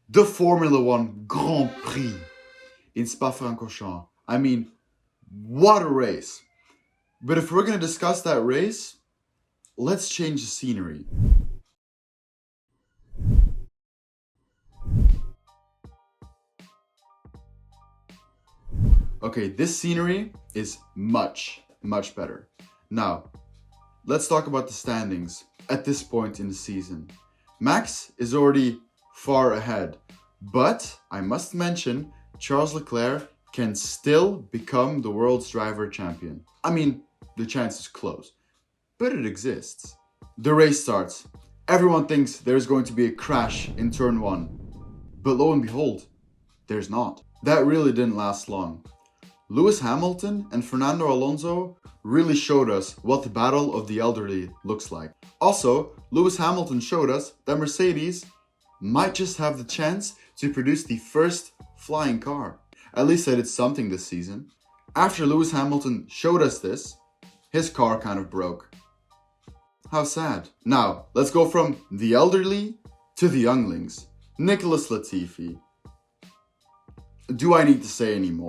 the Formula One Grand Prix in Spa-Francorchamps. I mean, what a race. But if we're going to discuss that race, let's change the scenery. Okay, this scenery is much better. Now, let's talk about the standings at this point in the season. Max is already far ahead, but I must mention Charles Leclerc can still become the world's driver champion. I mean, the chance is close, but it exists. The race starts. Everyone thinks there's going to be a crash in turn 1, but lo and behold, there's not. That really didn't last long. Lewis Hamilton and Fernando Alonso really showed us what the battle of the elderly looks like. Also, Lewis Hamilton showed us that Mercedes might just have the chance to produce the first flying car. At least they did something this season. After Lewis Hamilton showed us this, his car kind of broke. How sad. Now, let's go from the elderly to the younglings. Nicholas Latifi. Do I need to say any more?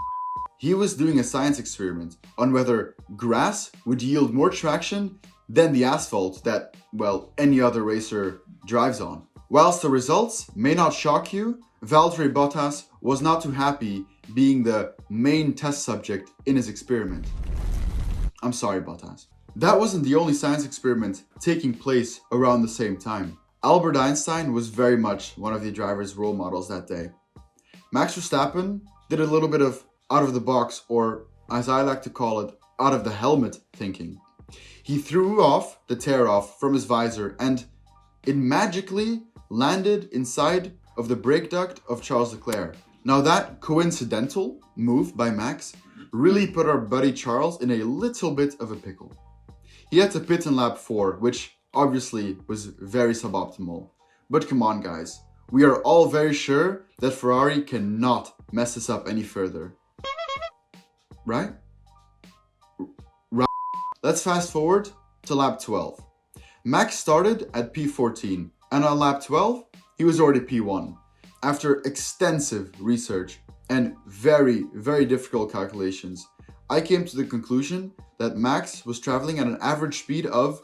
He was doing a science experiment on whether grass would yield more traction than the asphalt that, well, any other racer drives on. Whilst the results may not shock you, Valtteri Bottas was not too happy being the main test subject in his experiment. I'm sorry, Bottas. That wasn't the only science experiment taking place around the same time. Albert Einstein was very much one of the driver's role models that day. Max Verstappen did a little bit of out of the box, or as I like to call it, out of the helmet thinking. He threw off the tear off from his visor and it magically landed inside of the brake duct of Charles Leclerc. Now that coincidental move by Max really put our buddy Charles in a little bit of a pickle. He had to pit in lap 4, which obviously was very suboptimal. But come on guys, we are all very sure that Ferrari cannot mess this up any further. Right? Let's fast forward to lap 12. Max started at P14 and on lap 12, he was already P1. After extensive research and very difficult calculations, I came to the conclusion that Max was traveling at an average speed of...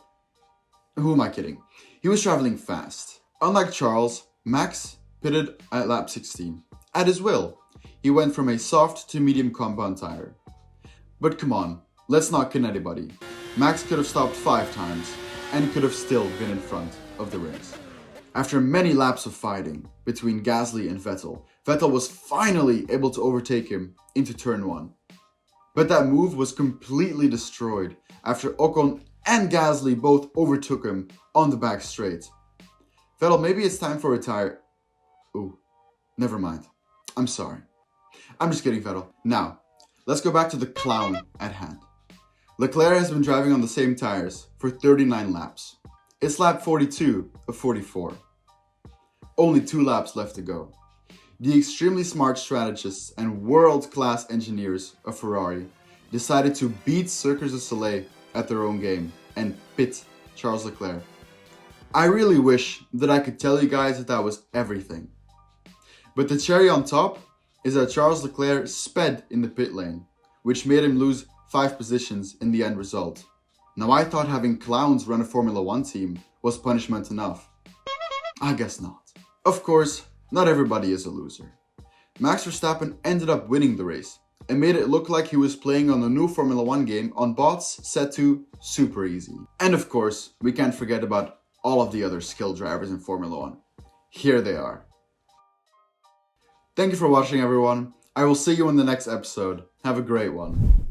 Who am I kidding? He was traveling fast. Unlike Charles, Max pitted at lap 16. At his will. He went from a soft to medium compound tire. But come on, let's not kid anybody. Max could have stopped 5 times and could have still been in front of the race. After many laps of fighting between Gasly and Vettel, Vettel was finally able to overtake him into turn 1. But that move was completely destroyed after Ocon and Gasly both overtook him on the back straight. Vettel, maybe it's time for a tire. Ooh, never mind. I'm sorry. I'm just kidding, Vettel. Now, let's go back to the clown at hand. Leclerc has been driving on the same tires for 39 laps. It's lap 42 of 44. Only 2 laps left to go. The extremely smart strategists and world-class engineers of Ferrari decided to beat Cirque du Soleil at their own game and pit Charles Leclerc. I really wish that I could tell you guys that that was everything. But the cherry on top is that Charles Leclerc sped in the pit lane, which made him lose 5 positions in the end result. Now I thought having clowns run a Formula 1 team was punishment enough. I guess not. Of course, not everybody is a loser. Max Verstappen ended up winning the race and made it look like he was playing on the new Formula 1 game on bots set to super easy. And of course, we can't forget about all of the other skilled drivers in Formula 1. Here they are. Thank you for watching, everyone. I will see you in the next episode. Have a great one.